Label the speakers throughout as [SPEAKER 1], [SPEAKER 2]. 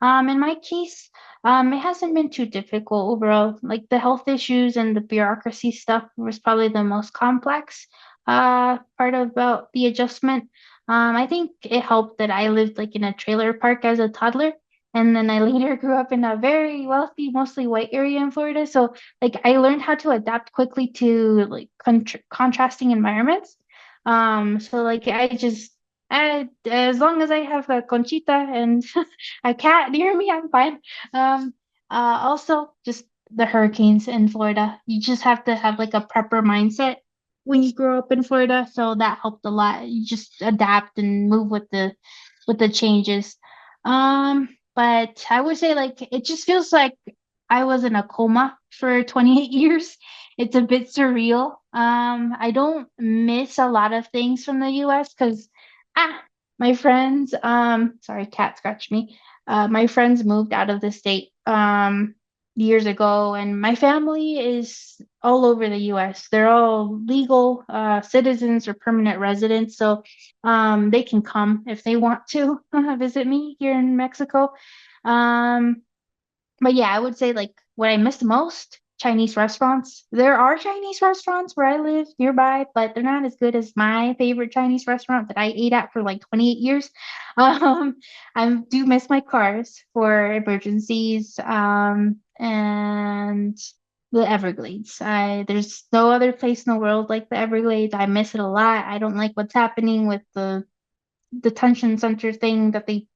[SPEAKER 1] In my case, it hasn't been too difficult overall. Like the health issues and the bureaucracy stuff was probably the most complex part about the adjustment. I think it helped that I lived like in a trailer park as a toddler, and then I later grew up in a very wealthy, mostly white area in Florida. So like I learned how to adapt quickly to like contrasting environments. So like as long as I have a Conchita and a cat near me, I'm fine. Um, Also, just the hurricanes in Florida. You just have to have like a prepper mindset when you grow up in Florida, so that helped a lot. You just adapt and move with the changes. But I would say like it just feels like I was in a coma for 28 years. It's a bit surreal. I don't miss a lot of things from the US because ah, my friends, sorry, cat scratched me. My friends moved out of the state years ago, and my family is all over the US. They're all legal citizens or permanent residents, so they can come if they want to visit me here in Mexico. Um, but yeah, I would say like what I miss the most, Chinese restaurants. There are Chinese restaurants where I live nearby, but they're not as good as my favorite Chinese restaurant that I ate at for like 28 years. Um, I do miss my cars for emergencies. And the Everglades. There's no other place in the world like the Everglades. I miss it a lot. I don't like what's happening with the detention center thing that they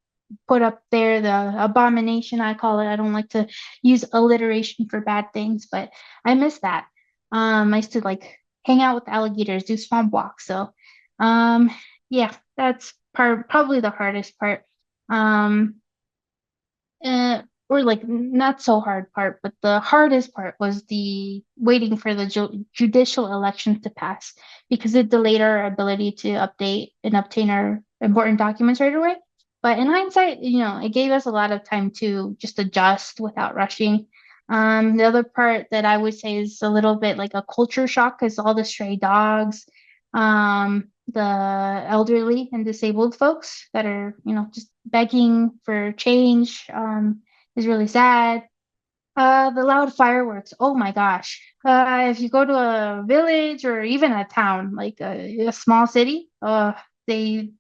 [SPEAKER 1] put up there, the abomination, I call it. I don't like to use alliteration for bad things, but I miss that. I used to like hang out with alligators, do swamp walks. So, um, yeah, that's probably the hardest part. Um, or like not so hard part, but the hardest part was the waiting for the judicial elections to pass because it delayed our ability to update and obtain our important documents right away. But in hindsight, it gave us a lot of time to just adjust without rushing. The other part that I would say is a little bit like a culture shock is all the stray dogs, the elderly and disabled folks that are, just begging for change, is really sad. The loud fireworks. Oh my gosh. If you go to a village or even a town, like a small city, they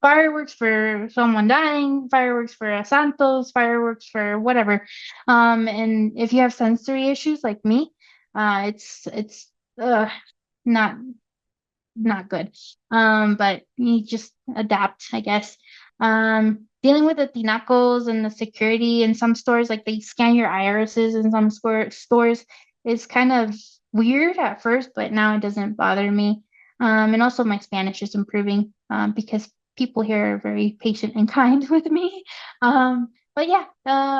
[SPEAKER 1] fireworks for someone dying, fireworks for a Santos, fireworks for whatever. And if you have sensory issues like me, it's not not good. But you just adapt, I guess. Dealing with the tinacos and the security in some stores, like they scan your irises in some stores, is kind of weird at first, but now it doesn't bother me. And also my Spanish is improving because people here are very patient and kind with me. But yeah,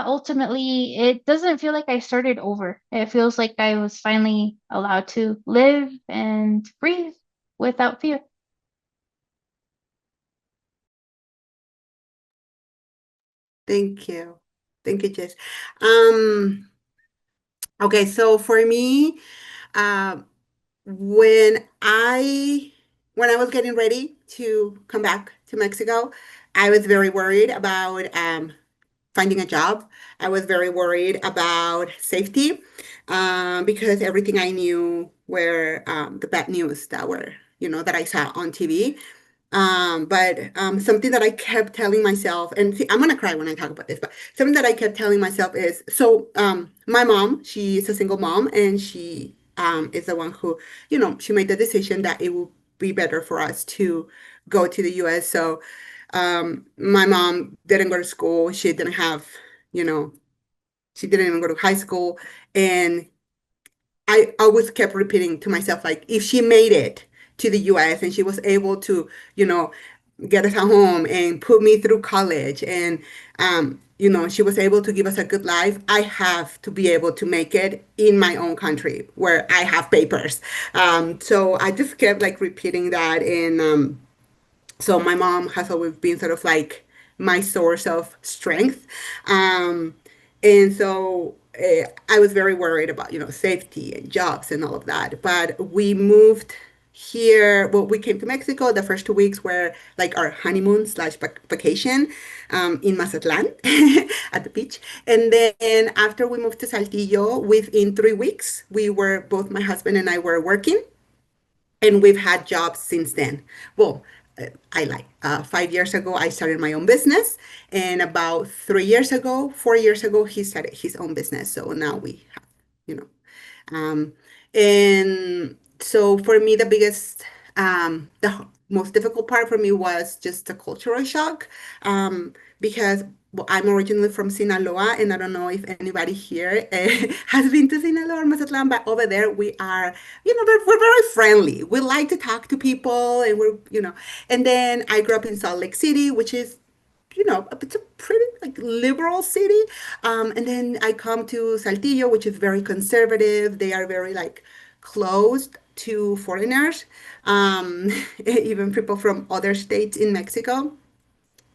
[SPEAKER 1] ultimately, it doesn't feel like I started over. It feels like I was finally allowed to live and breathe without fear.
[SPEAKER 2] Thank you. Thank you, Jess. Um, okay, so for me, uh, when I was getting ready to come back to Mexico, I was very worried about finding a job. I was very worried about safety because everything I knew were the bad news that were, that I saw on TV. But something that I kept telling myself, and see, I'm gonna cry when I talk about this, but something that I kept telling myself is, so my mom, she is a single mom, and she is the one who, she made the decision that it would be better for us to go to the US. So my mom didn't go to school. She didn't have, you know, she didn't even go to high school. And I always kept repeating to myself, like, if she made it to the US and she was able to, you know, get us a home and put me through college and, she was able to give us a good life, I have to be able to make it in my own country where I have papers. So I just kept like repeating that. And so my mom has always been sort of like my source of strength. Um, and so I was very worried about, safety and jobs and all of that. But we moved here, well, we came to Mexico. The first 2 weeks were like our honeymoon slash vacation in Mazatlan at the beach. And then after we moved to Saltillo, within 3 weeks, we were both my husband and I were working, and we've had jobs since then. Well, I like 5 years ago, I started my own business, and about 3 years ago, 4 years ago, he started his own business. So now we have, you know, um, and so for me, the biggest, most difficult part for me was just the cultural shock, because well, I'm originally from Sinaloa, and I don't know if anybody here has been to Sinaloa or Mazatlan, but over there we are, we're very friendly. We like to talk to people, and and then I grew up in Salt Lake City, which is it's a pretty like liberal city. And then I come to Saltillo, which is very conservative. They are very like closed to foreigners, even people from other states in Mexico.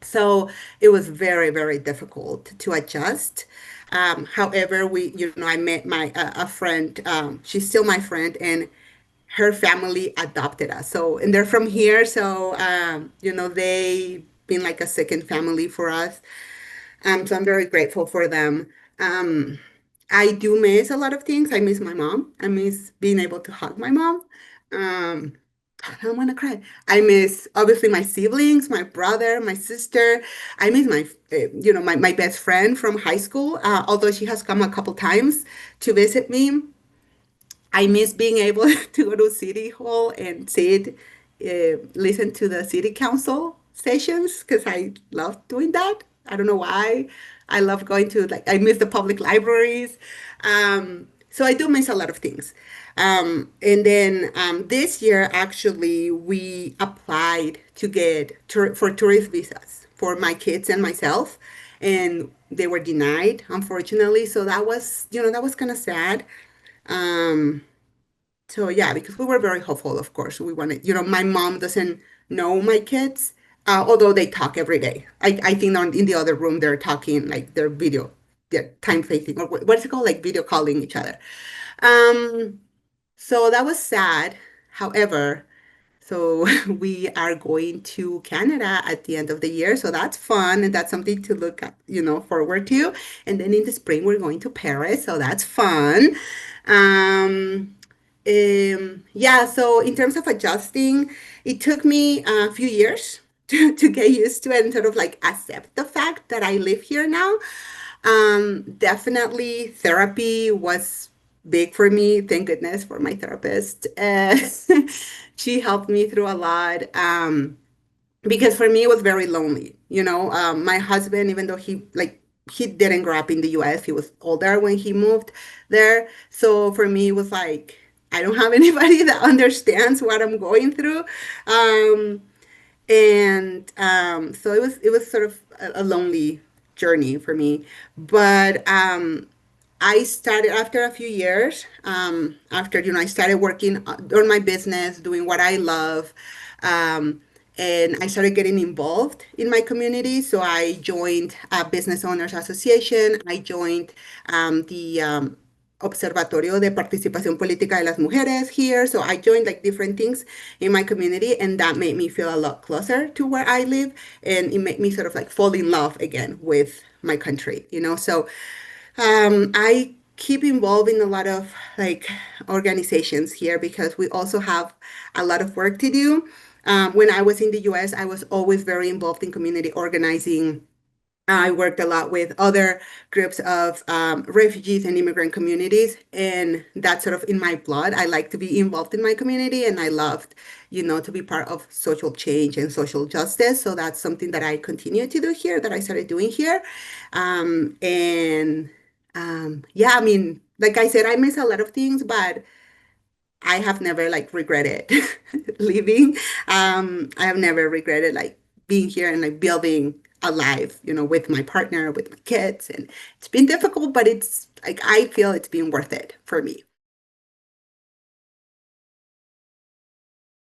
[SPEAKER 2] So it was very, very difficult to adjust. However, I met a friend. She's still my friend, and her family adopted us. So, and they're from here. So, they been like a second family for us. So I'm very grateful for them. Um, I do miss a lot of things. I miss my mom. I miss being able to hug my mom. Um, I don't want to cry. I miss obviously my siblings, my brother, my sister. I miss my best friend from high school. Although she has come a couple times to visit me, I miss being able to go to City Hall and sit, listen to the city council sessions because I love doing that. I don't know why. I love going to, like, I miss the public libraries. So I do miss a lot of things. And then this year, actually, we applied to get for tourist visas for my kids and myself, and they were denied, unfortunately. So that was kind of sad. Um, so yeah, because we were very hopeful, of course. We wanted, my mom doesn't know my kids, although they talk every day. I think in the other room they're talking like they're time facing, or what's it called, like video calling each other. Um, so that was sad. However, so we are going to Canada at the end of the year. So that's fun, and that's something to look at, forward to. And then in the spring, we're going to Paris. So that's fun. Um, yeah, so in terms of adjusting, it took me a few years to get used to it and sort of like accept the fact that I live here now. Definitely therapy was big for me. Thank goodness for my therapist. She helped me through a lot. Because for me it was very lonely. My husband, even though he didn't grow up in the US, he was older when he moved there. So for me it was like I don't have anybody that understands what I'm going through. Um, and so it was sort of a lonely journey for me. But I started after a few years, after I started working on my business, doing what I love, um, and I started getting involved in my community. So I joined a business owners association. I joined the Observatorio de Participación Política de las Mujeres here. So I joined like different things in my community, and that made me feel a lot closer to where I live, and it made me sort of like fall in love again with my country. So I keep involved in a lot of like organizations here because we also have a lot of work to do. When I was in the US, I was always very involved in community organizing. I worked a lot with other groups of refugees and immigrant communities, and that's sort of in my blood. I like to be involved in my community, and I loved, to be part of social change and social justice. So that's something that I continue to do here, that I started doing here. And yeah, I mean, like I said, I miss a lot of things, but I have never like regretted leaving. I have never regretted like being here and like building a life, with my partner, with my kids. And it's been difficult, but it's like I feel it's been worth it for me.